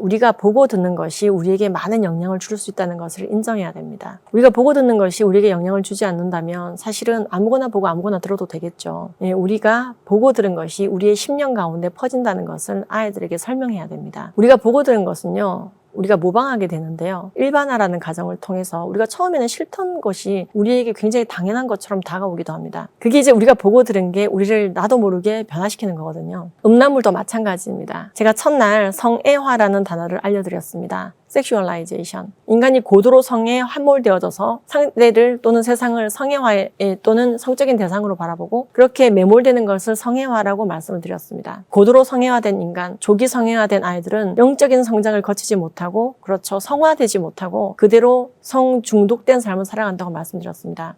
우리가 보고 듣는 것이 우리에게 많은 영향을 줄 수 있다는 것을 인정해야 됩니다. 우리가 보고 듣는 것이 우리에게 영향을 주지 않는다면 사실은 아무거나 보고 아무거나 들어도 되겠죠. 우리가 보고 들은 것이 우리의 심령 가운데 퍼진다는 것을 아이들에게 설명해야 됩니다. 우리가 보고 들은 것은요, 우리가 모방하게 되는데요. 일반화라는 과정을 통해서 우리가 처음에는 싫던 것이 우리에게 굉장히 당연한 것처럼 다가오기도 합니다. 그게 이제 우리가 보고 들은 게 우리를 나도 모르게 변화시키는 거거든요. 음란물도 마찬가지입니다. 제가 첫날 성애화라는 단어를 알려드렸습니다. 섹슈얼라이제이션. 인간이 고도로 성에 함몰되어져서 상대를 또는 세상을 성애화에 또는 성적인 대상으로 바라보고 그렇게 매몰되는 것을 성애화라고 말씀을 드렸습니다. 고도로 성애화된 인간, 조기 성애화된 아이들은 영적인 성장을 거치지 못하고 그렇죠. 성화되지 못하고 그대로 성중독된 삶을 살아간다고 말씀드렸습니다.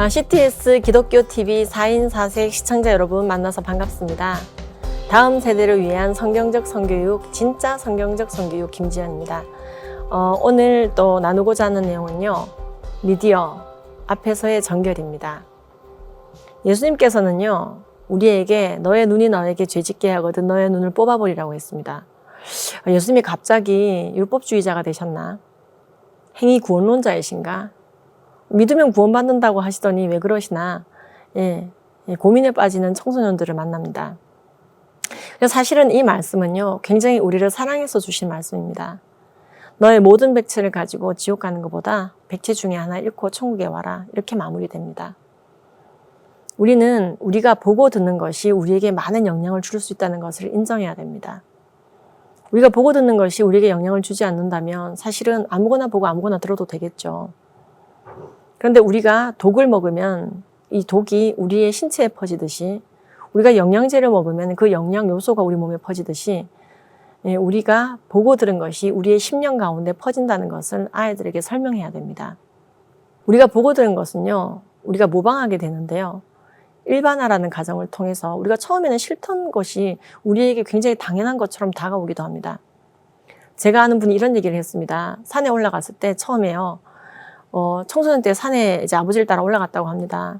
CTS 기독교TV 4인 4색 시청자 여러분 만나서 반갑습니다. 다음 세대를 위한 성경적 성교육, 진짜 성경적 성교육 김지연입니다. 오늘 또 나누고자 하는 내용은요. 미디어 앞에서의 정결입니다. 예수님께서는요. 우리에게 너의 눈이 너에게 죄짓게 하거든 너의 눈을 뽑아버리라고 했습니다. 예수님이 갑자기 율법주의자가 되셨나? 행위 구원론자이신가? 믿으면 구원받는다고 하시더니 왜 그러시나? 고민에 빠지는 청소년들을 만납니다. 사실은 이 말씀은요, 굉장히 우리를 사랑해서 주신 말씀입니다. 너의 모든 백체를 가지고 지옥 가는 것보다 백체 중에 하나 잃고 천국에 와라. 이렇게 마무리됩니다. 우리는 우리가 보고 듣는 것이 우리에게 많은 영향을 줄 수 있다는 것을 인정해야 됩니다. 우리가 보고 듣는 것이 우리에게 영향을 주지 않는다면 사실은 아무거나 보고 아무거나 들어도 되겠죠. 그런데 우리가 독을 먹으면 이 독이 우리의 신체에 퍼지듯이 우리가 영양제를 먹으면 그 영양 요소가 우리 몸에 퍼지듯이 우리가 보고 들은 것이 우리의 심령 가운데 퍼진다는 것을 아이들에게 설명해야 됩니다. 우리가 보고 들은 것은요, 우리가 모방하게 되는데요. 일반화라는 과정을 통해서 우리가 처음에는 싫던 것이 우리에게 굉장히 당연한 것처럼 다가오기도 합니다. 제가 아는 분이 이런 얘기를 했습니다. 산에 올라갔을 때 처음에요. 청소년 때 산에 이제 아버지를 따라 올라갔다고 합니다.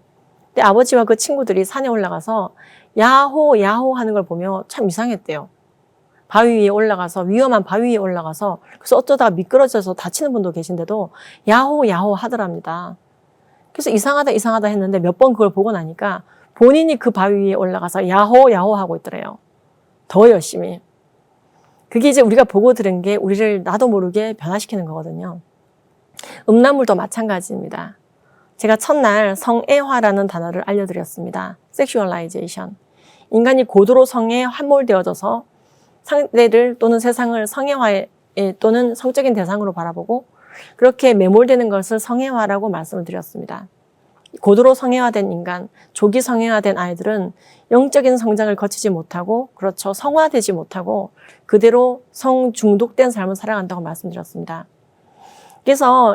근데 아버지와 그 친구들이 산에 올라가서 야호 야호 하는 걸 보며 참 이상했대요. 바위 위에 올라가서 위험한 바위 위에 올라가서 그래서 어쩌다가 미끄러져서 다치는 분도 계신데도 야호 야호 하더랍니다. 그래서 이상하다 이상하다 했는데 몇 번 그걸 보고 나니까 본인이 그 바위 위에 올라가서 야호 야호 하고 있더래요. 더 열심히. 그게 이제 우리가 보고 들은 게 우리를 나도 모르게 변화시키는 거거든요. 음란물도 마찬가지입니다. 제가 첫날 성애화라는 단어를 알려드렸습니다. 섹슈얼라이제이션. 인간이 고도로 성에 함몰되어져서 상대를 또는 세상을 성애화에 또는 성적인 대상으로 바라보고 그렇게 매몰되는 것을 성애화라고 말씀을 드렸습니다. 고도로 성애화된 인간, 조기 성애화된 아이들은 영적인 성장을 거치지 못하고 그렇죠. 성화되지 못하고 그대로 성중독된 삶을 살아간다고 말씀드렸습니다. 그래서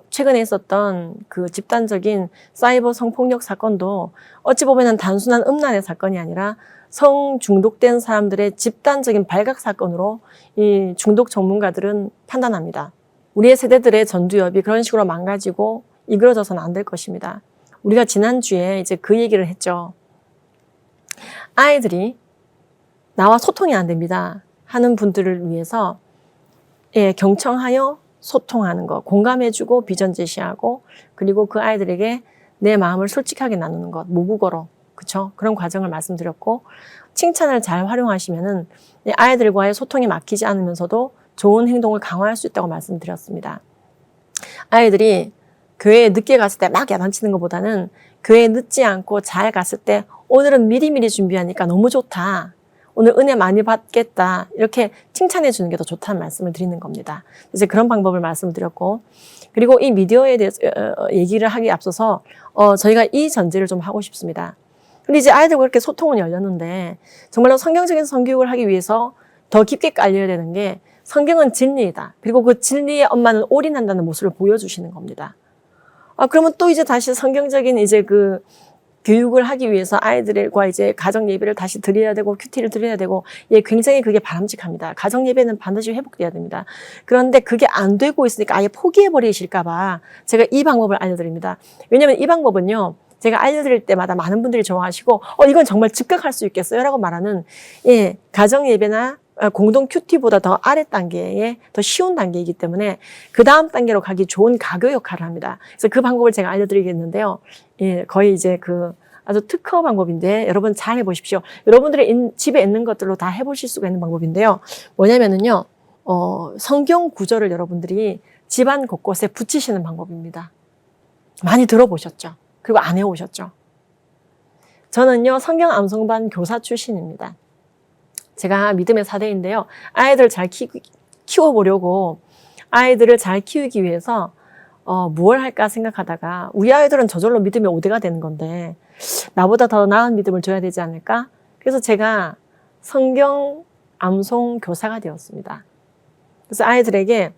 최근에 있었던 그 집단적인 사이버 성폭력 사건도 어찌 보면은 단순한 음란의 사건이 아니라 성중독된 사람들의 집단적인 발각 사건으로 이 중독 전문가들은 판단합니다. 우리의 세대들의 전두엽이 그런 식으로 망가지고 이그러져서는 안 될 것입니다. 우리가 지난주에 이제 그 얘기를 했죠. 아이들이 나와 소통이 안 됩니다 하는 분들을 위해서 경청하여 소통하는 거, 공감해주고 비전 제시하고 그리고 그 아이들에게 내 마음을 솔직하게 나누는 것, 모국어로 그쵸? 그런 과정을 말씀드렸고 칭찬을 잘 활용하시면은 아이들과의 소통이 막히지 않으면서도 좋은 행동을 강화할 수 있다고 말씀드렸습니다. 아이들이 교회에 늦게 갔을 때 막 야단치는 것보다는 교회에 늦지 않고 잘 갔을 때 오늘은 미리미리 준비하니까 너무 좋다. 오늘 은혜 많이 받겠다. 이렇게 칭찬해 주는 게 더 좋다는 말씀을 드리는 겁니다. 이제 그런 방법을 말씀드렸고 그리고 이 미디어에 대해서 얘기를 하기에 앞서서 저희가 이 전제를 좀 하고 싶습니다. 근데 이제 아이들과 그렇게 소통은 열렸는데 정말로 성경적인 성교육을 하기 위해서 더 깊게 깔려야 되는 게 성경은 진리이다. 그리고 그 진리에 엄마는 올인한다는 모습을 보여주시는 겁니다. 그러면 또 이제 다시 성경적인 이제 그 교육을 하기 위해서 아이들과 이제 가정 예배를 다시 드려야 되고 큐티를 드려야 되고 굉장히 그게 바람직합니다. 가정 예배는 반드시 회복돼야 됩니다. 그런데 그게 안 되고 있으니까 아예 포기해 버리실까 봐 제가 이 방법을 알려드립니다. 왜냐하면 이 방법은요. 제가 알려드릴 때마다 많은 분들이 좋아하시고 이건 정말 즉각할 수 있겠어요? 라고 말하는 가정예배나 공동 큐티보다 더 아래 단계에 더 쉬운 단계이기 때문에 그 다음 단계로 가기 좋은 가교 역할을 합니다. 그래서 그 방법을 제가 알려드리겠는데요. 거의 이제 아주 특허 방법인데 여러분 잘 해보십시오. 여러분들의 집에 있는 것들로 다 해보실 수가 있는 방법인데요. 뭐냐면은요, 성경 구절을 여러분들이 집안 곳곳에 붙이시는 방법입니다. 많이 들어보셨죠? 그리고 안 해오셨죠? 저는요, 성경 암송반 교사 출신입니다. 제가 믿음의 사대인데요. 아이들을 잘 키워보려고 아이들을 잘 키우기 위해서 무엇을 할까 생각하다가 우리 아이들은 저절로 믿음의 5대가 되는 건데 나보다 더 나은 믿음을 줘야 되지 않을까? 그래서 제가 성경 암송 교사가 되었습니다. 그래서 아이들에게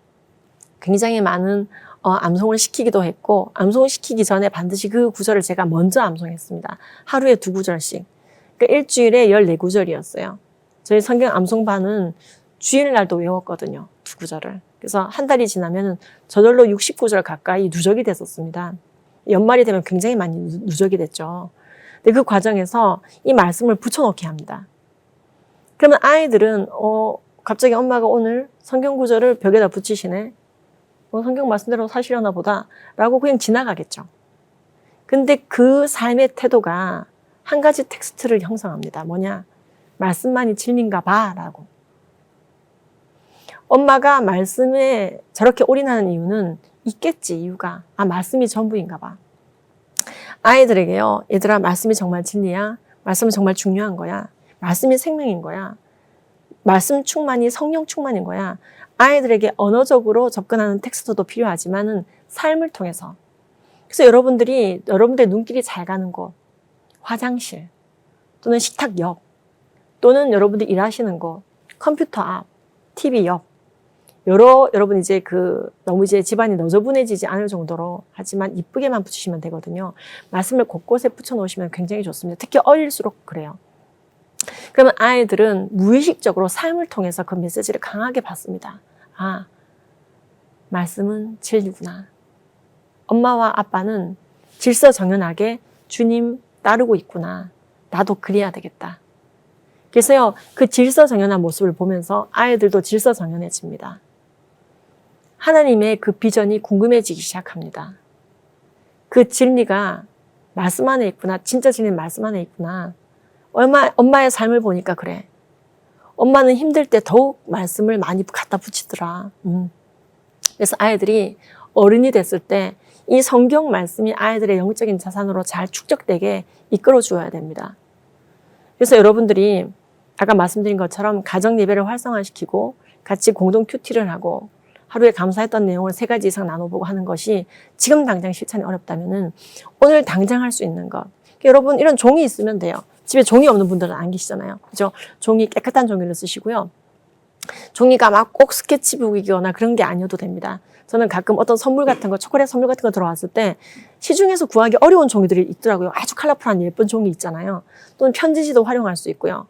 굉장히 많은 암송을 시키기도 했고 암송을 시키기 전에 반드시 그 구절을 제가 먼저 암송했습니다. 하루에 2구절씩. 그러니까 일주일에 14구절이었어요. 저희 성경 암송반은 주일날도 외웠거든요. 2구절을. 그래서 한 달이 지나면 저절로 69절 가까이 누적이 됐었습니다. 연말이 되면 굉장히 많이 누적이 됐죠. 근데 그 과정에서 이 말씀을 붙여놓게 합니다. 그러면 아이들은 갑자기 엄마가 오늘 성경 구절을 벽에다 붙이시네. 성경 말씀대로 사시려나 보다 라고 그냥 지나가겠죠. 근데 그 삶의 태도가 한 가지 텍스트를 형성합니다. 뭐냐? 말씀만이 진리인가 봐 라고. 엄마가 말씀에 저렇게 올인하는 이유는 있겠지. 이유가 말씀이 전부인가 봐. 아이들에게요. 얘들아, 말씀이 정말 진리야. 말씀은 정말 중요한 거야. 말씀이 생명인 거야. 말씀 충만이 성령 충만인 거야. 아이들에게 언어적으로 접근하는 텍스트도 필요하지만은 삶을 통해서. 그래서 여러분들의 눈길이 잘 가는 곳, 화장실 또는 식탁 옆 또는 여러분들이 일하시는 곳, 컴퓨터 앞, TV 옆 여러분 이제 너무 이제 집안이 너저분해지지 않을 정도로 하지만 이쁘게만 붙이시면 되거든요. 말씀을 곳곳에 붙여놓으시면 굉장히 좋습니다. 특히 어릴수록 그래요. 그러면 아이들은 무의식적으로 삶을 통해서 그 메시지를 강하게 받습니다. 말씀은 진리구나. 엄마와 아빠는 질서정연하게 주님 따르고 있구나. 나도 그래야 되겠다. 그래서요, 그 질서정연한 모습을 보면서 아이들도 질서정연해집니다. 하나님의 그 비전이 궁금해지기 시작합니다. 그 진리가 말씀 안에 있구나. 진짜 진리는 말씀 안에 있구나. 엄마의 삶을 보니까 그래. 엄마는 힘들 때 더욱 말씀을 많이 갖다 붙이더라. 그래서 아이들이 어른이 됐을 때 이 성경 말씀이 아이들의 영적인 자산으로 잘 축적되게 이끌어 주어야 됩니다. 그래서 여러분들이 아까 말씀드린 것처럼 가정 예배를 활성화시키고 같이 공동 큐티를 하고 하루에 감사했던 내용을 3가지 이상 나눠보고 하는 것이 지금 당장 실천이 어렵다면은 오늘 당장 할 수 있는 것. 여러분 이런 종이 있으면 돼요. 집에 종이 없는 분들은 안 계시잖아요. 그죠? 종이 깨끗한 종이를 쓰시고요. 종이가 막 꼭 스케치북이거나 그런 게 아니어도 됩니다. 저는 가끔 어떤 선물 같은 거, 초콜릿 선물 같은 거 들어왔을 때 시중에서 구하기 어려운 종이들이 있더라고요. 아주 컬러풀한 예쁜 종이 있잖아요. 또는 편지지도 활용할 수 있고요.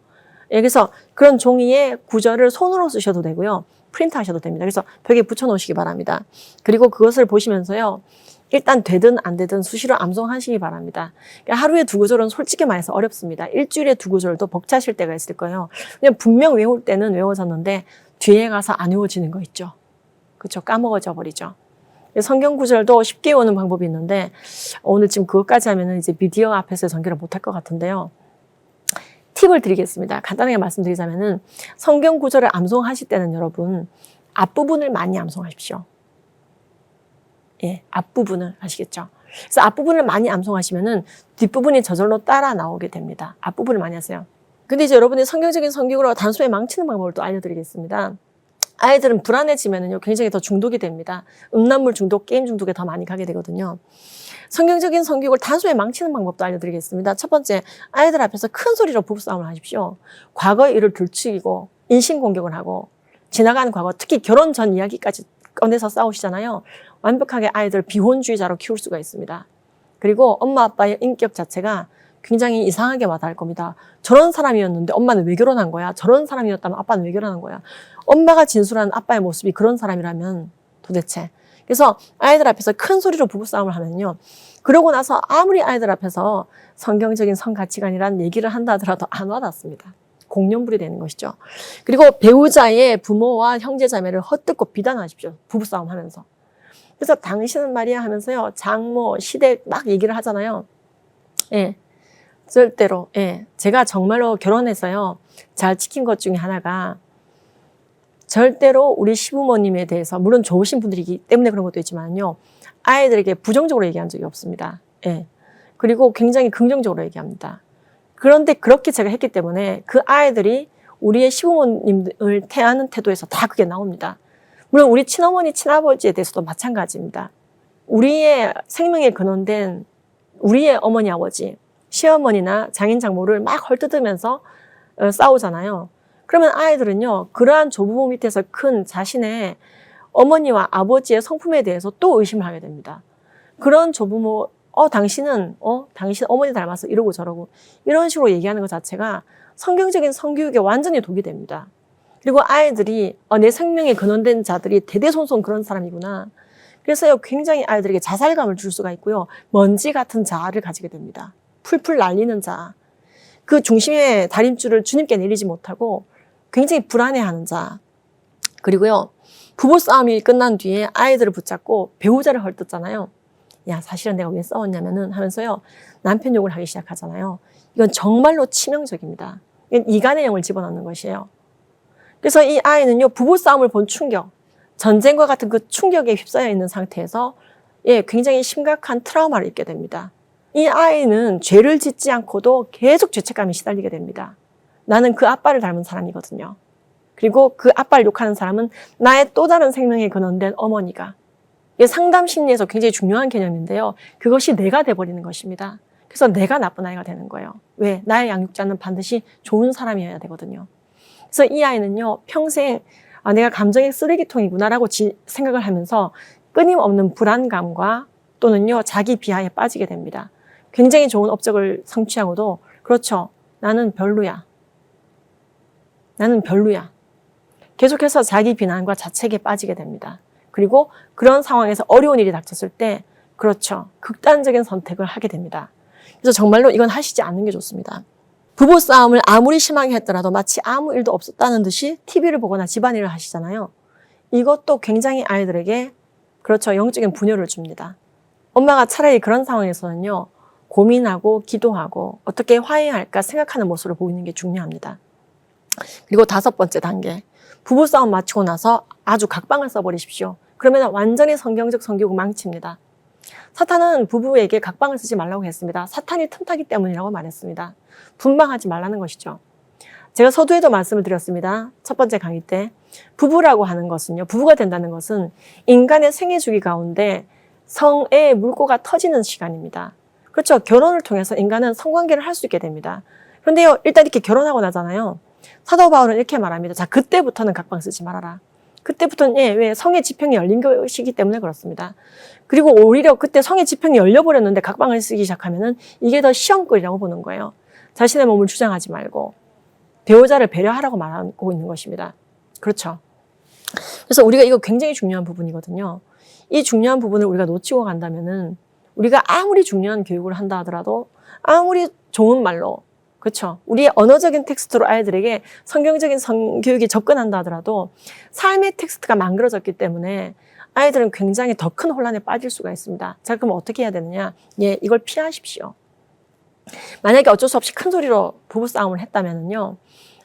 그래서 그런 종이에 구절을 손으로 쓰셔도 되고요. 프린트 하셔도 됩니다. 그래서 벽에 붙여놓으시기 바랍니다. 그리고 그것을 보시면서요. 일단 되든 안 되든 수시로 암송하시기 바랍니다. 그러니까 하루에 2구절은 솔직히 말해서 어렵습니다. 일주일에 2구절도 벅차실 때가 있을 거예요. 그냥 분명 외울 때는 외워졌는데 뒤에 가서 안 외워지는 거 있죠. 그렇죠? 까먹어져 버리죠. 성경 구절도 쉽게 외우는 방법이 있는데 오늘 지금 그것까지 하면은 이제 미디어 앞에서 전개를 못할 것 같은데요. 팁을 드리겠습니다. 간단하게 말씀드리자면은 성경 구절을 암송하실 때는 여러분 앞부분을 많이 암송하십시오. 앞부분을 아시겠죠? 그래서 앞부분을 많이 암송하시면은 뒷부분이 저절로 따라 나오게 됩니다. 앞부분을 많이 하세요. 근데 이제 여러분이 성경적인 성경으로 단숨에 망치는 방법을 또 알려드리겠습니다. 아이들은 불안해지면은요, 굉장히 더 중독이 됩니다. 음란물 중독, 게임 중독에 더 많이 가게 되거든요. 성경적인 성경을 단숨에 망치는 방법도 알려드리겠습니다. 첫 번째, 아이들 앞에서 큰 소리로 부부싸움을 하십시오. 과거의 일을 들추기고, 인신공격을 하고, 지나가는 과거, 특히 결혼 전 이야기까지 꺼내서 싸우시잖아요. 완벽하게 아이들 비혼주의자로 키울 수가 있습니다. 그리고 엄마 아빠의 인격 자체가 굉장히 이상하게 와닿을 겁니다. 저런 사람이었는데 엄마는 왜 결혼한 거야? 저런 사람이었다면 아빠는 왜 결혼한 거야? 엄마가 진술하는 아빠의 모습이 그런 사람이라면 도대체 그래서 아이들 앞에서 큰 소리로 부부싸움을 하면요. 그러고 나서 아무리 아이들 앞에서 성경적인 성가치관이란 얘기를 한다 하더라도 안 와닿습니다. 공룡불이 되는 것이죠. 그리고 배우자의 부모와 형제자매를 헛듣고 비난하십시오. 부부싸움 하면서. 그래서 당신은 말이야 하면서요. 장모, 시댁 막 얘기를 하잖아요. 예. 절대로, 예. 제가 정말로 결혼해서요. 잘 지킨 것 중에 하나가 절대로 우리 시부모님에 대해서, 물론 좋으신 분들이기 때문에 그런 것도 있지만요. 아이들에게 부정적으로 얘기한 적이 없습니다. 예. 그리고 굉장히 긍정적으로 얘기합니다. 그런데 그렇게 제가 했기 때문에 그 아이들이 우리의 시부모님을 대하는 태도에서 다 그게 나옵니다. 물론 우리 친어머니, 친아버지에 대해서도 마찬가지입니다. 우리의 생명에 근원된 우리의 어머니, 아버지, 시어머니나 장인, 장모를 막 헐뜯으면서 싸우잖아요. 그러면 아이들은요, 그러한 조부모 밑에서 큰 자신의 어머니와 아버지의 성품에 대해서 또 의심을 하게 됩니다. 그런 조부모, 당신 어머니 닮아서 이러고 저러고, 이런 식으로 얘기하는 것 자체가 성경적인 성교육에 완전히 독이 됩니다. 그리고 아이들이, 내 생명에 근원된 자들이 대대손손 그런 사람이구나. 그래서요, 굉장히 아이들에게 자살감을 줄 수가 있고요, 먼지 같은 자아를 가지게 됩니다. 풀풀 날리는 자. 그 중심의 다림줄을 주님께 내리지 못하고 굉장히 불안해하는 자. 그리고요, 부부싸움이 끝난 뒤에 아이들을 붙잡고 배우자를 헐뜯잖아요. 야, 사실은 내가 왜 싸웠냐면은 하면서요, 남편 욕을 하기 시작하잖아요. 이건 정말로 치명적입니다. 이건 이간의 영을 집어넣는 것이에요. 그래서 이 아이는요, 부부싸움을 본 충격, 전쟁과 같은 그 충격에 휩싸여 있는 상태에서 굉장히 심각한 트라우마를 입게 됩니다. 이 아이는 죄를 짓지 않고도 계속 죄책감에 시달리게 됩니다. 나는 그 아빠를 닮은 사람이거든요. 그리고 그 아빠를 욕하는 사람은 나의 또 다른 생명에 근원된 어머니가. 이게 상담 심리에서 굉장히 중요한 개념인데요. 그것이 내가 돼버리는 것입니다. 그래서 내가 나쁜 아이가 되는 거예요. 왜? 나의 양육자는 반드시 좋은 사람이어야 되거든요. 그래서 이 아이는요, 평생 내가 감정의 쓰레기통이구나라고 생각을 하면서 끊임없는 불안감과 또는요, 자기 비하에 빠지게 됩니다. 굉장히 좋은 업적을 성취하고도 그렇죠. 나는 별로야. 나는 별로야. 계속해서 자기 비난과 자책에 빠지게 됩니다. 그리고 그런 상황에서 어려운 일이 닥쳤을 때 그렇죠. 극단적인 선택을 하게 됩니다. 그래서 정말로 이건 하시지 않는 게 좋습니다. 부부싸움을 아무리 심하게 했더라도 마치 아무 일도 없었다는 듯이 TV를 보거나 집안일을 하시잖아요. 이것도 굉장히 아이들에게 그렇죠. 영적인 분열을 줍니다. 엄마가 차라리 그런 상황에서는요. 고민하고 기도하고 어떻게 화해할까 생각하는 모습을 보이는 게 중요합니다. 그리고 5번째 단계. 부부싸움 마치고 나서 아주 각방을 써버리십시오. 그러면 완전히 성경적 성교육을 망칩니다. 사탄은 부부에게 각방을 쓰지 말라고 했습니다. 사탄이 틈타기 때문이라고 말했습니다. 분방하지 말라는 것이죠. 제가 서두에도 말씀을 드렸습니다. 첫 번째 강의 때 부부라고 하는 것은요. 부부가 된다는 것은 인간의 생애 주기 가운데 성의 물꼬가 터지는 시간입니다. 그렇죠. 결혼을 통해서 인간은 성관계를 할 수 있게 됩니다. 그런데요. 일단 이렇게 결혼하고 나잖아요. 사도 바울은 이렇게 말합니다. 자, 그때부터는 각방 쓰지 말아라. 그때부터는 왜 성의 지평이 열린 것이기 때문에 그렇습니다. 그리고 오히려 그때 성의 지평이 열려버렸는데 각방을 쓰기 시작하면은 이게 더 시험거리라고 보는 거예요. 자신의 몸을 주장하지 말고 배우자를 배려하라고 말하고 있는 것입니다. 그렇죠. 그래서 우리가 이거 굉장히 중요한 부분이거든요. 이 중요한 부분을 우리가 놓치고 간다면은 우리가 아무리 중요한 교육을 한다 하더라도 아무리 좋은 말로 그렇죠. 우리의 언어적인 텍스트로 아이들에게 성경적인 성교육이 접근한다 하더라도 삶의 텍스트가 망그러졌기 때문에 아이들은 굉장히 더 큰 혼란에 빠질 수가 있습니다. 자, 그럼 어떻게 해야 되느냐? 이걸 피하십시오. 만약에 어쩔 수 없이 큰 소리로 부부싸움을 했다면요.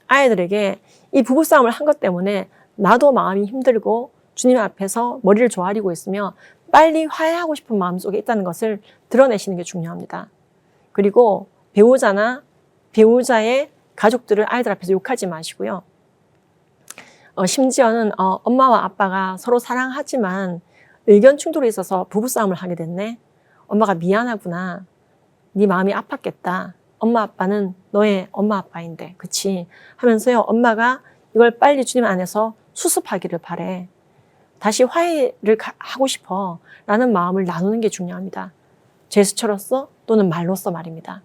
아이들에게 이 부부싸움을 한 것 때문에 나도 마음이 힘들고 주님 앞에서 머리를 조아리고 있으며 빨리 화해하고 싶은 마음속에 있다는 것을 드러내시는 게 중요합니다. 그리고 배우자나 배우자의 가족들을 아이들 앞에서 욕하지 마시고요. 심지어는 엄마와 아빠가 서로 사랑하지만 의견 충돌이 있어서 부부싸움을 하게 됐네. 엄마가 미안하구나. 네 마음이 아팠겠다. 엄마 아빠는 너의 엄마 아빠인데 그치? 하면서요. 엄마가 이걸 빨리 주님 안에서 수습하기를 바래. 다시 화해를 하고 싶어 라는 마음을 나누는 게 중요합니다. 제스처로서 또는 말로써 말입니다.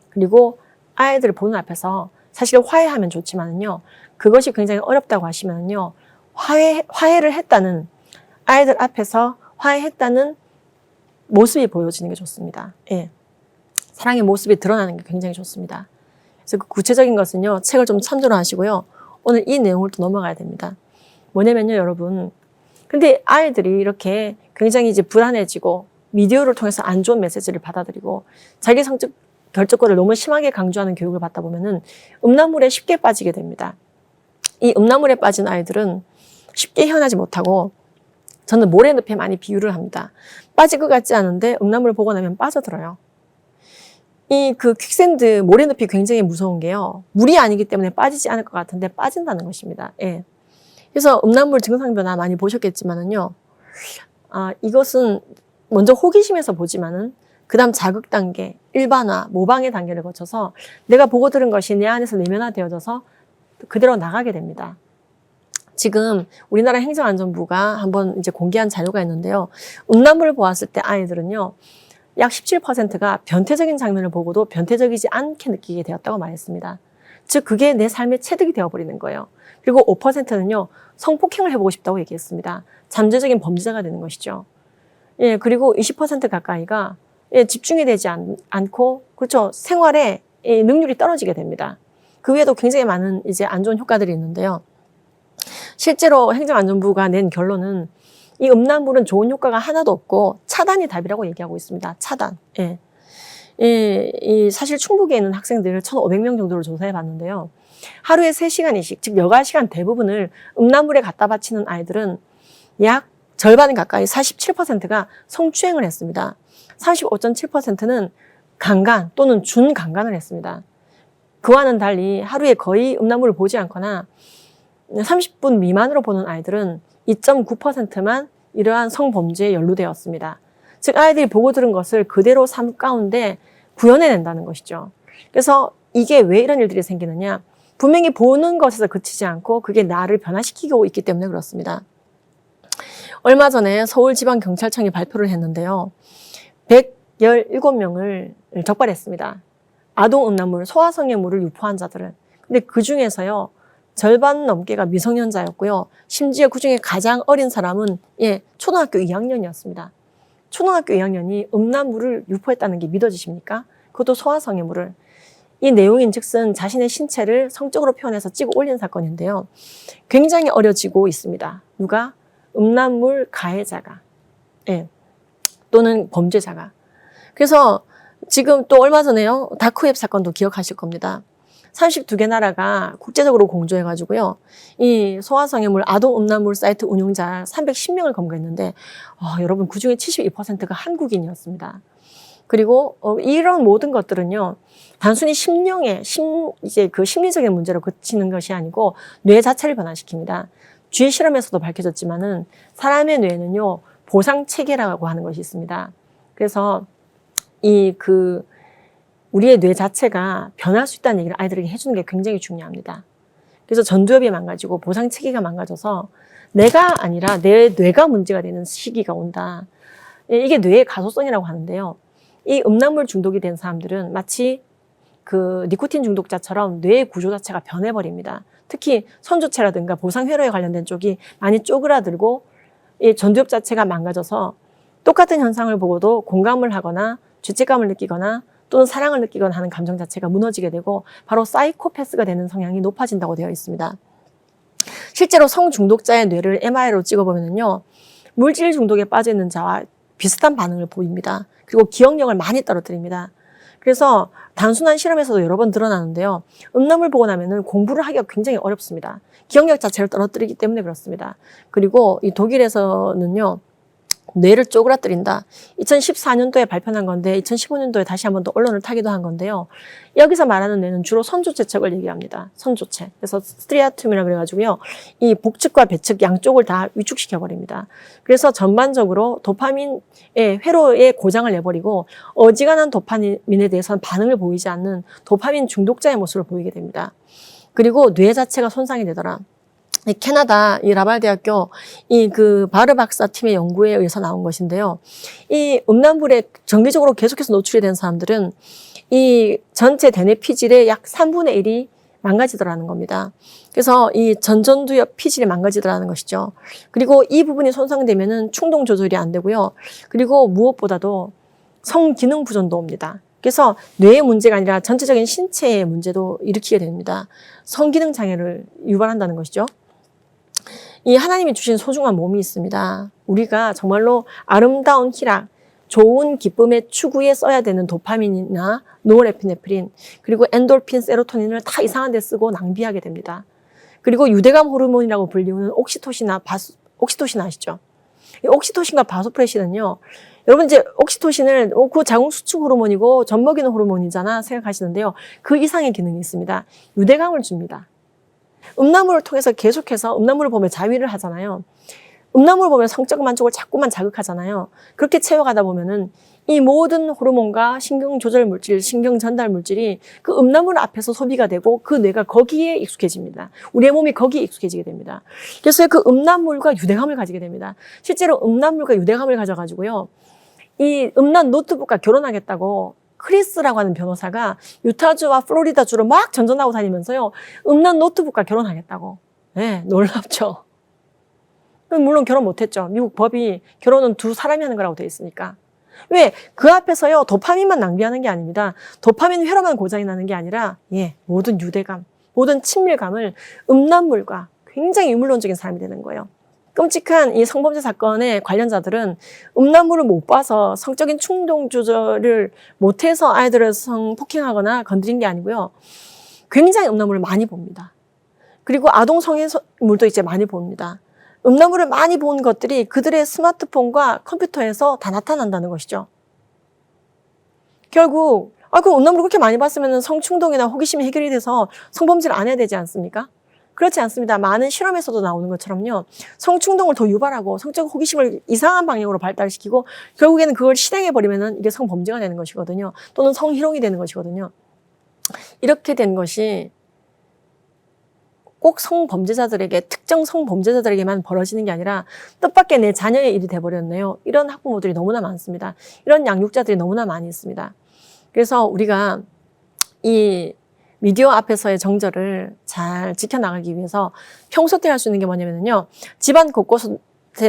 그리고 아이들을 보는 앞에서 사실 화해하면 좋지만요. 그것이 굉장히 어렵다고 하시면요. 화해를 했다는 아이들 앞에서 화해했다는 모습이 보여지는 게 좋습니다. 예. 사랑의 모습이 드러나는 게 굉장히 좋습니다. 그래서 그 구체적인 것은요, 책을 좀 참조를 하시고요. 오늘 이 내용을 또 넘어가야 됩니다. 뭐냐면요, 여러분. 근데 아이들이 이렇게 굉장히 이제 불안해지고 미디어를 통해서 안 좋은 메시지를 받아들이고 자기 성적 결정권을 너무 심하게 강조하는 교육을 받다 보면은 음란물에 쉽게 빠지게 됩니다. 이 음란물에 빠진 아이들은 쉽게 헤어나지 못하고 저는 모래늪에 많이 비유를 합니다. 빠질 것 같지 않은데 음란물을 보고 나면 빠져들어요. 이 그 퀵샌드 모래늪이 굉장히 무서운 게요. 물이 아니기 때문에 빠지지 않을 것 같은데 빠진다는 것입니다. 예. 그래서 음란물 증상 변화 많이 보셨겠지만은요. 이것은 먼저 호기심에서 보지만은 그다음 자극 단계, 일반화, 모방의 단계를 거쳐서 내가 보고 들은 것이 내 안에서 내면화되어져서 그대로 나가게 됩니다. 지금 우리나라 행정안전부가 한번 이제 공개한 자료가 있는데요. 음란물을 보았을 때 아이들은요. 약 17%가 변태적인 장면을 보고도 변태적이지 않게 느끼게 되었다고 말했습니다. 즉 그게 내 삶의 체득이 되어버리는 거예요. 그리고 5%는요. 성폭행을 해보고 싶다고 얘기했습니다. 잠재적인 범죄자가 되는 것이죠. 예, 그리고 20% 가까이가 집중이 되지 않고 그렇죠. 생활에 능률이 떨어지게 됩니다. 그 외에도 굉장히 많은 이제 안 좋은 효과들이 있는데요. 실제로 행정안전부가 낸 결론은 이 음란물은 좋은 효과가 하나도 없고 차단이 답이라고 얘기하고 있습니다. 차단. 예. 사실 충북에 있는 학생들 1,500명 정도를 조사해 봤는데요. 하루에 3시간씩, 즉 여가 시간 대부분을 음란물에 갖다 바치는 아이들은 약 절반 가까이 47%가 성추행을 했습니다. 35.7%는 강간 또는 준강간을 했습니다. 그와는 달리 하루에 거의 음란물을 보지 않거나 30분 미만으로 보는 아이들은 2.9%만 이러한 성범죄에 연루되었습니다. 즉 아이들이 보고 들은 것을 그대로 삶 가운데 구현해낸다는 것이죠. 그래서 이게 왜 이런 일들이 생기느냐. 분명히 보는 것에서 그치지 않고 그게 나를 변화시키고 있기 때문에 그렇습니다. 얼마 전에 서울지방경찰청이 발표를 했는데요. 117명을 적발했습니다. 아동 음란물, 소아성애물을 유포한 자들을. 근데 그 중에서요. 절반 넘게가 미성년자였고요. 심지어 그중에 가장 어린 사람은 초등학교 2학년이었습니다. 초등학교 2학년이 음란물을 유포했다는 게 믿어지십니까? 그것도 소아성애물을. 이 내용인 즉슨 자신의 신체를 성적으로 표현해서 찍어 올린 사건인데요. 굉장히 어려지고 있습니다. 누가? 음란물 가해자가. 또는 범죄자가. 그래서 지금 또 얼마 전에요. 다크웹 사건도 기억하실 겁니다. 32개 나라가 국제적으로 공조해가지고요. 이 소아성애물, 아동 음란물 사이트 운영자 310명을 검거했는데, 여러분, 그 중에 72%가 한국인이었습니다. 그리고, 이런 모든 것들은요, 단순히 이제 그 심리적인 문제로 그치는 것이 아니고, 뇌 자체를 변화시킵니다. 쥐 실험에서도 밝혀졌지만은, 사람의 뇌는요, 보상 체계라고 하는 것이 있습니다. 그래서, 우리의 뇌 자체가 변할 수 있다는 얘기를 아이들에게 해주는 게 굉장히 중요합니다. 그래서 전두엽이 망가지고 보상 체계가 망가져서 내가 아니라 내 뇌가 문제가 되는 시기가 온다. 이게 뇌의 가소성이라고 하는데요. 이 음란물 중독이 된 사람들은 마치 그 니코틴 중독자처럼 뇌의 구조 자체가 변해버립니다. 특히 선조체라든가 보상회로에 관련된 쪽이 많이 쪼그라들고 이 전두엽 자체가 망가져서 똑같은 현상을 보고도 공감을 하거나 죄책감을 느끼거나 또는 사랑을 느끼거나 하는 감정 자체가 무너지게 되고 바로 사이코패스가 되는 성향이 높아진다고 되어 있습니다. 실제로 성중독자의 뇌를 MRI로 찍어보면요. 물질 중독에 빠져 있는 자와 비슷한 반응을 보입니다. 그리고 기억력을 많이 떨어뜨립니다. 그래서 단순한 실험에서도 여러 번 드러나는데요. 음란물 보고 나면은 공부를 하기가 굉장히 어렵습니다. 기억력 자체를 떨어뜨리기 때문에 그렇습니다. 그리고 이 독일에서는요. 뇌를 쪼그라뜨린다. 2014년도에 발표한 건데 2015년도에 다시 한번 더 언론을 타기도 한 건데요. 여기서 말하는 뇌는 주로 선조체 쪽을 얘기합니다. 선조체. 그래서 스트리아툼이라고 그래가지고요. 이 복측과 배측 양쪽을 다 위축시켜버립니다. 그래서 전반적으로 도파민의 회로에 고장을 내버리고 어지간한 도파민에 대해서는 반응을 보이지 않는 도파민 중독자의 모습을 보이게 됩니다. 그리고 뇌 자체가 손상이 되더라. 캐나다 이 라발 대학교 바르 박사 팀의 연구에 의해서 나온 것인데요. 이 음란물에 정기적으로 계속해서 노출이 된 사람들은 이 전체 대뇌 피질의 약 3분의 1이 망가지더라는 겁니다. 그래서 이 전전두엽 피질이 망가지더라는 것이죠. 그리고 이 부분이 손상되면은 충동 조절이 안 되고요. 그리고 무엇보다도 성기능 부전도 옵니다. 그래서 뇌의 문제가 아니라 전체적인 신체의 문제도 일으키게 됩니다. 성기능 장애를 유발한다는 것이죠. 이 하나님이 주신 소중한 몸이 있습니다. 우리가 정말로 아름다운 희락, 좋은 기쁨의 추구에 써야 되는 도파민이나 노르에피네프린, 그리고 엔돌핀, 세로토닌을 다 이상한 데 쓰고 낭비하게 됩니다. 그리고 유대감 호르몬이라고 불리우는 옥시토신 아시죠? 이 옥시토신과 바소프레신은요, 여러분 이제 옥시토신을 그 자궁 수축 호르몬이고 젖먹이는 호르몬이잖아 생각하시는데요. 그 이상의 기능이 있습니다. 유대감을 줍니다. 음란물을 통해서 계속해서 음란물을 보면 자위를 하잖아요. 음란물을 보면 성적 만족을 자꾸만 자극하잖아요. 그렇게 채워가다 보면은 이 모든 호르몬과 신경 조절 물질, 신경 전달 물질이 그 음란물 앞에서 소비가 되고 그 뇌가 거기에 익숙해집니다. 우리의 몸이 거기에 익숙해지게 됩니다. 그래서 그 음란물과 유대감을 가지게 됩니다. 실제로 음란물과 유대감을 가져가지고요. 이 음란 노트북과 결혼하겠다고 크리스라고 하는 변호사가 유타주와 플로리다주로 막 전전하고 다니면서요. 음란 노트북과 결혼하겠다고. 네, 놀랍죠. 물론 결혼 못했죠. 미국 법이 결혼은 두 사람이 하는 거라고 돼 있으니까. 왜? 그 앞에서요. 도파민만 낭비하는 게 아닙니다. 도파민 회로만 고장이 나는 게 아니라 모든 유대감, 모든 친밀감을 음란물과 굉장히 유물론적인 사람이 되는 거예요. 끔찍한 이 성범죄 사건의 관련자들은 음란물을 못 봐서 성적인 충동 조절을 못해서 아이들을 성폭행하거나 건드린 게 아니고요. 굉장히 음란물을 많이 봅니다. 그리고 아동 성애물도 이제 많이 봅니다. 음란물을 많이 본 것들이 그들의 스마트폰과 컴퓨터에서 다 나타난다는 것이죠. 결국 그 음란물을 그렇게 많이 봤으면 성충동이나 호기심이 해결이 돼서 성범죄를 안 해야 되지 않습니까? 그렇지 않습니다. 많은 실험에서도 나오는 것처럼요. 성충동을 더 유발하고 성적 호기심을 이상한 방향으로 발달시키고 결국에는 그걸 실행해버리면 이게 성범죄가 되는 것이거든요. 또는 성희롱이 되는 것이거든요. 이렇게 된 것이 꼭 성범죄자들에게, 특정 성범죄자들에게만 벌어지는 게 아니라 뜻밖의 내 자녀의 일이 돼버렸네요. 이런 학부모들이 너무나 많습니다. 이런 양육자들이 너무나 많이 있습니다. 그래서 우리가 이 미디어 앞에서의 정절을 잘 지켜나가기 위해서 평소 때 할 수 있는 게 뭐냐면요. 집안 곳곳에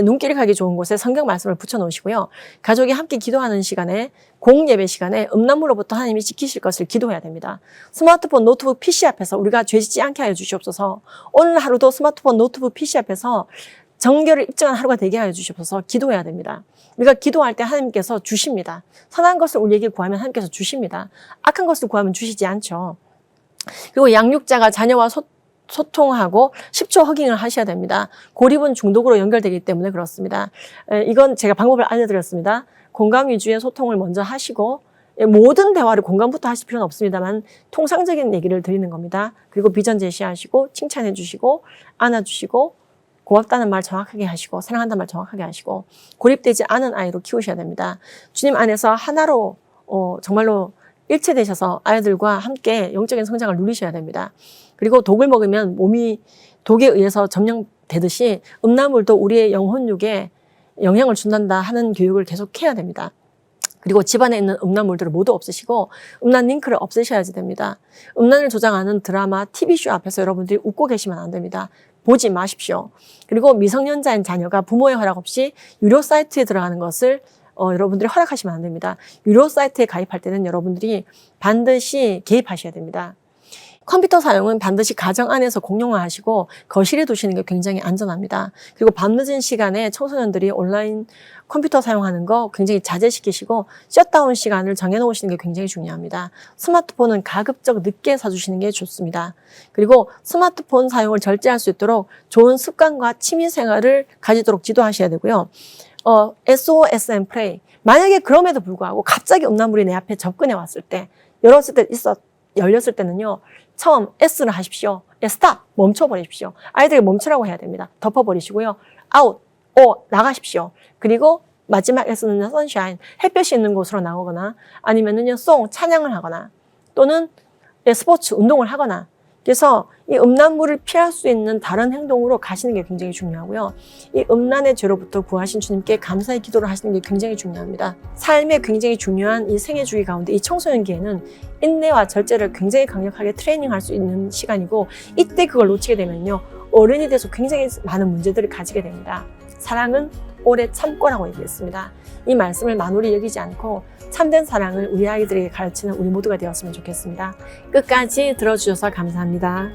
눈길이 가기 좋은 곳에 성경 말씀을 붙여놓으시고요. 가족이 함께 기도하는 시간에, 공예배 시간에 음란물로부터 하나님이 지키실 것을 기도해야 됩니다. 스마트폰, 노트북, PC 앞에서 우리가 죄짓지 않게 하여 주시옵소서. 오늘 하루도 스마트폰, 노트북, PC 앞에서 정결을 입증한 하루가 되게 하여 주시옵소서. 기도해야 됩니다. 우리가 기도할 때 하나님께서 주십니다. 선한 것을 우리에게 구하면 하나님께서 주십니다. 악한 것을 구하면 주시지 않죠. 그리고 양육자가 자녀와 소통하고 10초 허깅을 하셔야 됩니다. 고립은 중독으로 연결되기 때문에 그렇습니다. 이건 제가 방법을 알려드렸습니다. 공감 위주의 소통을 먼저 하시고 모든 대화를 공감부터 하실 필요는 없습니다만 통상적인 얘기를 드리는 겁니다. 그리고 비전 제시하시고 칭찬해 주시고 안아주시고 고맙다는 말 정확하게 하시고 사랑한다는 말 정확하게 하시고 고립되지 않은 아이로 키우셔야 됩니다. 주님 안에서 하나로 정말로 일체되셔서 아이들과 함께 영적인 성장을 누리셔야 됩니다. 그리고 독을 먹으면 몸이 독에 의해서 점령되듯이 음란물도 우리의 영혼육에 영향을 준단다 하는 교육을 계속 해야 됩니다. 그리고 집안에 있는 음란물들을 모두 없애시고 음란 링크를 없애셔야지 됩니다. 음란을 조장하는 드라마, TV쇼 앞에서 여러분들이 웃고 계시면 안 됩니다. 보지 마십시오. 그리고 미성년자인 자녀가 부모의 허락 없이 유료 사이트에 들어가는 것을 여러분들이 허락하시면 안 됩니다. 유료 사이트에 가입할 때는 여러분들이 반드시 개입하셔야 됩니다. 컴퓨터 사용은 반드시 가정 안에서 공용화하시고 거실에 두시는 게 굉장히 안전합니다. 그리고 밤늦은 시간에 청소년들이 온라인 컴퓨터 사용하는 거 굉장히 자제시키시고 셧다운 시간을 정해놓으시는 게 굉장히 중요합니다. 스마트폰은 가급적 늦게 사주시는 게 좋습니다. 그리고 스마트폰 사용을 절제할 수 있도록 좋은 습관과 취미생활을 가지도록 지도하셔야 되고요. SOSM 플레이. 만약에 그럼에도 불구하고 갑자기 음란물이 내 앞에 접근해 왔을 때, 열렸을 때는요, 처음 S를 하십시오. 스탑! 멈춰버리십시오. 아이들에게 멈추라고 해야 됩니다. 덮어버리시고요. 아웃! 나가십시오. 그리고 마지막 S는 선샤인, 햇볕이 있는 곳으로 나오거나 아니면은요, 찬양을 하거나 또는 스포츠, 운동을 하거나 그래서 이 음란물을 피할 수 있는 다른 행동으로 가시는 게 굉장히 중요하고요. 이 음란의 죄로부터 구하신 주님께 감사의 기도를 하시는 게 굉장히 중요합니다. 삶에 굉장히 중요한 이 생애 주기 가운데 이 청소년기에는 인내와 절제를 굉장히 강력하게 트레이닝할 수 있는 시간이고, 이때 그걸 놓치게 되면요, 어른이 돼서 굉장히 많은 문제들을 가지게 됩니다. 사랑은 오래 참고라고 얘기했습니다. 이 말씀을 만홀히 여기지 않고 참된 사랑을 우리 아이들에게 가르치는 우리 모두가 되었으면 좋겠습니다. 끝까지 들어주셔서 감사합니다.